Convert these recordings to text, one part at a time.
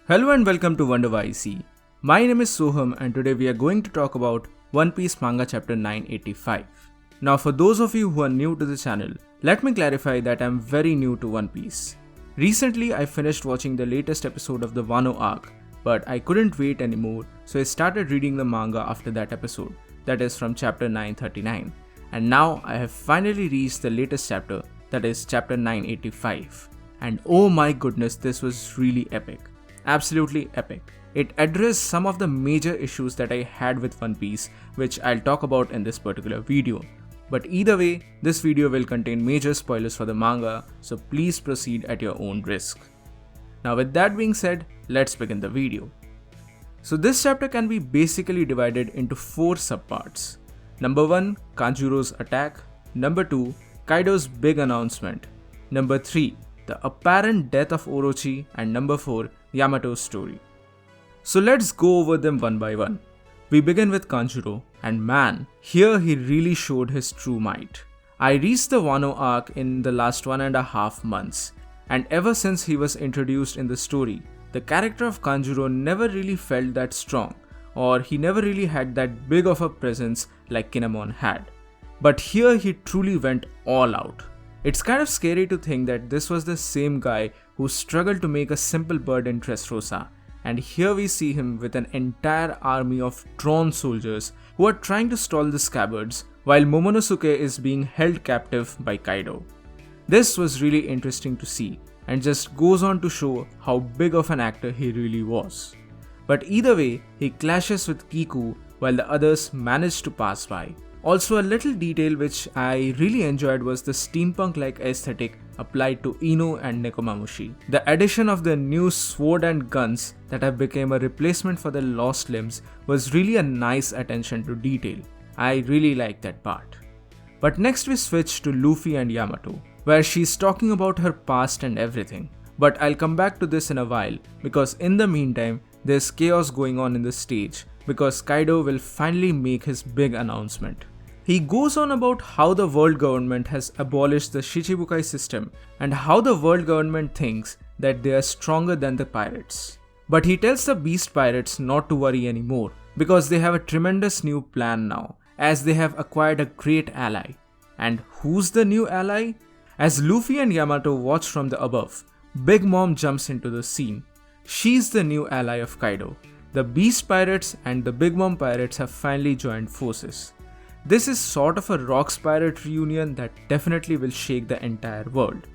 Hello and welcome to Wonder WhyZ. My name is Sohom and today we are going to talk about One Piece Manga chapter 985. Now for those of you who are new to the channel, let me clarify that I am very new to One Piece. Recently I finished watching the latest episode of the Wano arc, but I couldn't wait anymore, so I started reading the manga after that episode, that is from chapter 939. And now I have finally reached the latest chapter, that is chapter 985. And oh my goodness, this was really epic. Absolutely epic. It addressed some of the major issues that I had with One Piece, which I'll talk about in this particular video. But either way, this video will contain major spoilers for the manga, so please proceed at your own risk. Now with that being said, let's begin the video. So this chapter can be basically divided into 4 subparts. Number 1, Kanjuro's attack. Number 2, Kaido's big announcement. Number 3, the apparent death of Orochi, and number 4, Yamato's story. So let's go over them one by one. We begin with Kanjuro, and man, here he really showed his true might. I reached the Wano arc in the last 1.5 months, and ever since he was introduced in the story, the character of Kanjuro never really felt that strong, or he never really had that big of a presence like Kinemon had. But here he truly went all out. It's kind of scary to think that this was the same guy who struggled to make a simple bird in Dressrosa, and here we see him with an entire army of drawn soldiers who are trying to stall the scabbards while Momonosuke is being held captive by Kaido. This was really interesting to see and just goes on to show how big of an actor he really was. But either way, he clashes with Kiku while the others manage to pass by. Also, a little detail which I really enjoyed was the steampunk-like aesthetic applied to Ino and Nekomamushi. The addition of the new sword and guns that have become a replacement for the lost limbs was really a nice attention to detail. I really like that part. But next we switch to Luffy and Yamato, where she's talking about her past and everything. But I'll come back to this in a while, because in the meantime, there's chaos going on in the stage, because Kaido will finally make his big announcement. He goes on about how the world government has abolished the Shichibukai system and how the world government thinks that they are stronger than the pirates. But he tells the beast pirates not to worry anymore, because they have a tremendous new plan now, as they have acquired a great ally. And who's the new ally? As Luffy and Yamato watch from the above, Big Mom jumps into the scene. She's the new ally of Kaido. The Beast Pirates and the Big Mom Pirates have finally joined forces. This is sort of a Rocks Pirate reunion that definitely will shake the entire world.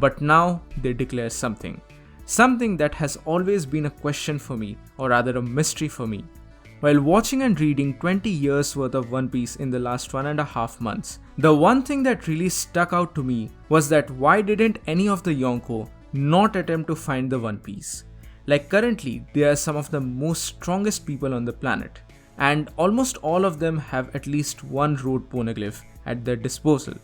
But now they declare something. Something that has always been a question for me, or rather a mystery for me. While watching and reading 20 years worth of One Piece in the last 1.5 months, the one thing that really stuck out to me was that why didn't any of the Yonko not attempt to find the One Piece? Like currently, they are some of the most strongest people on the planet, and almost all of them have at least one road poneglyph at their disposal.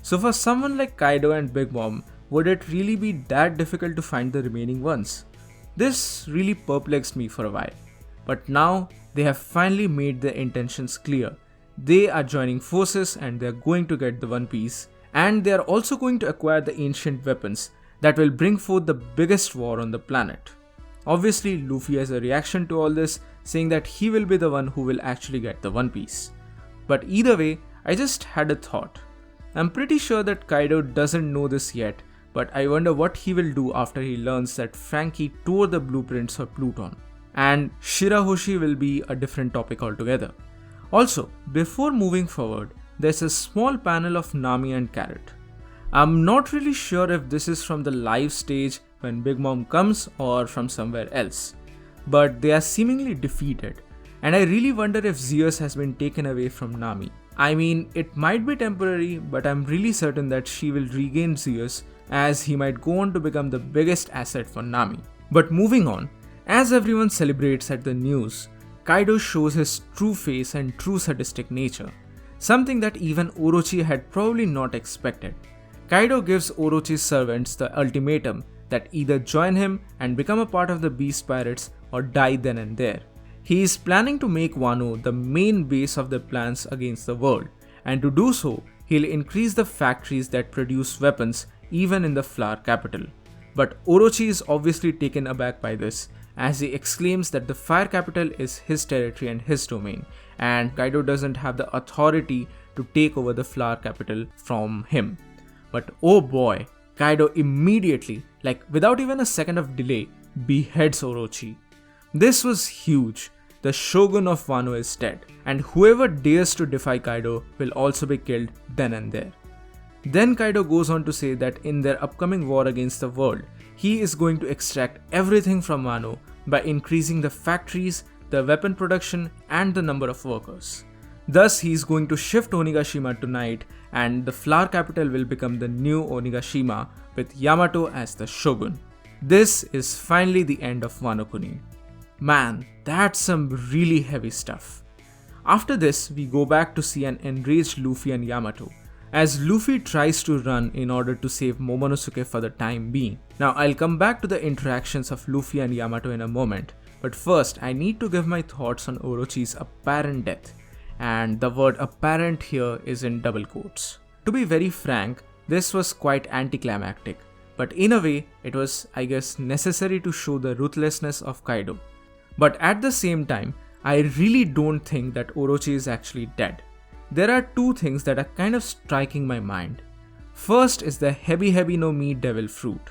So for someone like Kaido and Big Mom, would it really be that difficult to find the remaining ones? This really perplexed me for a while. But now, they have finally made their intentions clear. They are joining forces and they are going to get the One Piece, and they are also going to acquire the ancient weapons that will bring forth the biggest war on the planet. Obviously, Luffy has a reaction to all this, saying that he will be the one who will actually get the One Piece. But either way, I just had a thought. I'm pretty sure that Kaido doesn't know this yet, but I wonder what he will do after he learns that Frankie tore the blueprints for Pluton. And Shirahoshi will be a different topic altogether. Also, before moving forward, there's a small panel of Nami and Carrot. I'm not really sure if this is from the live stage when Big Mom comes or from somewhere else, but they are seemingly defeated, and I really wonder if Zeus has been taken away from Nami. I mean, it might be temporary, but I'm really certain that she will regain Zeus, as he might go on to become the biggest asset for Nami. But moving on, as everyone celebrates at the news, Kaido shows his true face and true sadistic nature, something that even Orochi had probably not expected. Kaido gives Orochi's servants the ultimatum that either join him and become a part of the Beast Pirates or die then and there. He is planning to make Wano the main base of their plans against the world, and to do so, he'll increase the factories that produce weapons even in the flower capital. But Orochi is obviously taken aback by this as he exclaims that the fire capital is his territory and his domain, and Kaido doesn't have the authority to take over the flower capital from him. But oh boy, Kaido immediately, like without even a second of delay, beheads Orochi. This was huge. The Shogun of Wano is dead, and whoever dares to defy Kaido will also be killed then and there. Then Kaido goes on to say that in their upcoming war against the world, he is going to extract everything from Wano by increasing the factories, the weapon production, and the number of workers. Thus, he is going to shift Onigashima tonight, and the flower capital will become the new Onigashima with Yamato as the Shogun. This is finally the end of Wano Kuni. Man, that's some really heavy stuff. After this, we go back to see an enraged Luffy and Yamato, as Luffy tries to run in order to save Momonosuke for the time being. Now, I'll come back to the interactions of Luffy and Yamato in a moment, but first I need to give my thoughts on Orochi's apparent death, and the word apparent here is in double quotes. To be very frank, this was quite anticlimactic, but in a way, it was, I guess, necessary to show the ruthlessness of Kaido. But at the same time, I really don't think that Orochi is actually dead. There are two things that are kind of striking my mind. First is the Hebi no Mi devil fruit.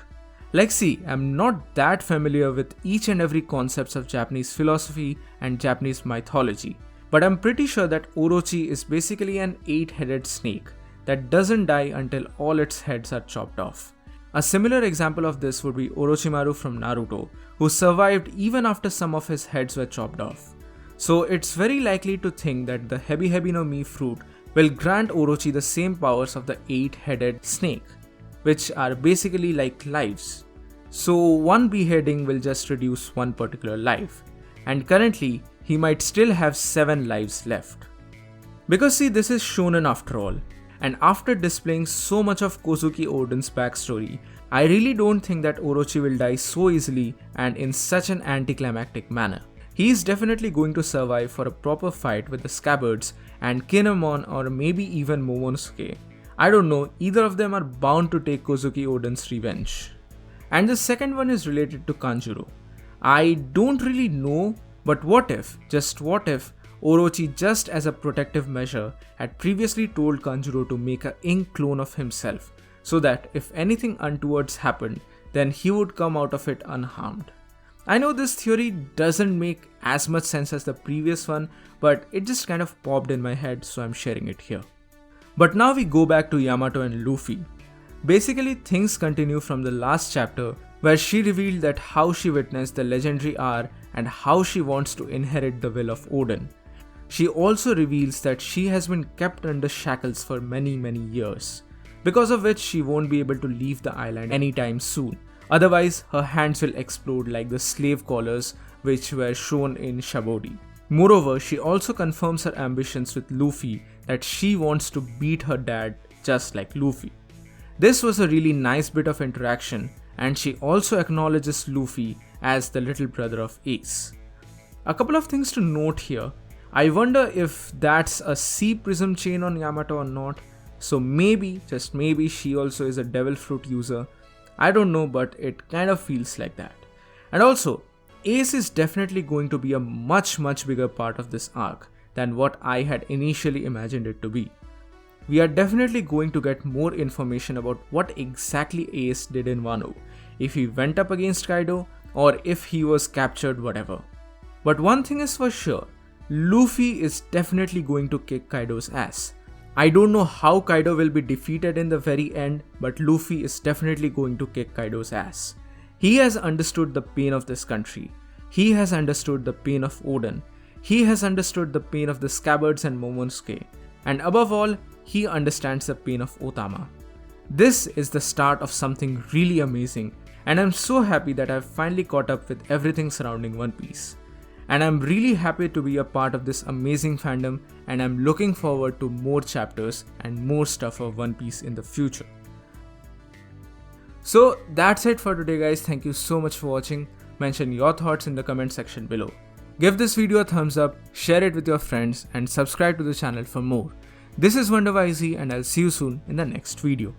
Like see, I'm not that familiar with each and every concepts of Japanese philosophy and Japanese mythology, but I'm pretty sure that Orochi is basically an 8-headed snake that doesn't die until all its heads are chopped off. A similar example of this would be Orochimaru from Naruto, who survived even after some of his heads were chopped off. So it's very likely to think that the Hebi no Mi fruit will grant Orochi the same powers of the 8-headed snake, which are basically like lives. So one beheading will just reduce one particular life, and currently he might still have 7 lives left. Because see, this is shonen after all, and after displaying so much of Kozuki Oden's backstory, I really don't think that Orochi will die so easily and in such an anticlimactic manner. He is definitely going to survive for a proper fight with the Scabbards and Kinemon or maybe even Momonosuke. I don't know, either of them are bound to take Kozuki Oden's revenge. And the second one is related to Kanjuro. I don't really know, but what if, just what if, Orochi, just as a protective measure, had previously told Kanjuro to make an ink clone of himself, so that if anything untowards happened, then he would come out of it unharmed. I know this theory doesn't make as much sense as the previous one, but it just kind of popped in my head, so I'm sharing it here. But now we go back to Yamato and Luffy. Basically, things continue from the last chapter, where she revealed that how she witnessed the legendary hour and how she wants to inherit the will of Oden. She also reveals that she has been kept under shackles for many years, because of which she won't be able to leave the island anytime soon. Otherwise, her hands will explode like the slave collars which were shown in Shabodi. Moreover, she also confirms her ambitions with Luffy that she wants to beat her dad just like Luffy. This was a really nice bit of interaction, and she also acknowledges Luffy as the little brother of Ace. A couple of things to note here. I wonder if that's a sea prism chain on Yamato or not, so maybe, just maybe, she also is a devil fruit user. I don't know, but it kind of feels like that. And also, Ace is definitely going to be a much bigger part of this arc than what I had initially imagined it to be. We are definitely going to get more information about what exactly Ace did in Wano, if he went up against Kaido or if he was captured, whatever. But one thing is for sure, Luffy is definitely going to kick Kaido's ass. I don't know how Kaido will be defeated in the very end, but Luffy is definitely going to kick Kaido's ass. He has understood the pain of this country. He has understood the pain of Oden. He has understood the pain of the Scabbards and Momonosuke. And above all, he understands the pain of Otama. This is the start of something really amazing, and I'm so happy that I've finally caught up with everything surrounding One Piece. And I'm really happy to be a part of this amazing fandom, and I'm looking forward to more chapters and more stuff of One Piece in the future. So that's it for today guys, thank you so much for watching. Mention your thoughts in the comment section below. Give this video a thumbs up, share it with your friends, and subscribe to the channel for more. This is Wonder WhyZ, and I'll see you soon in the next video.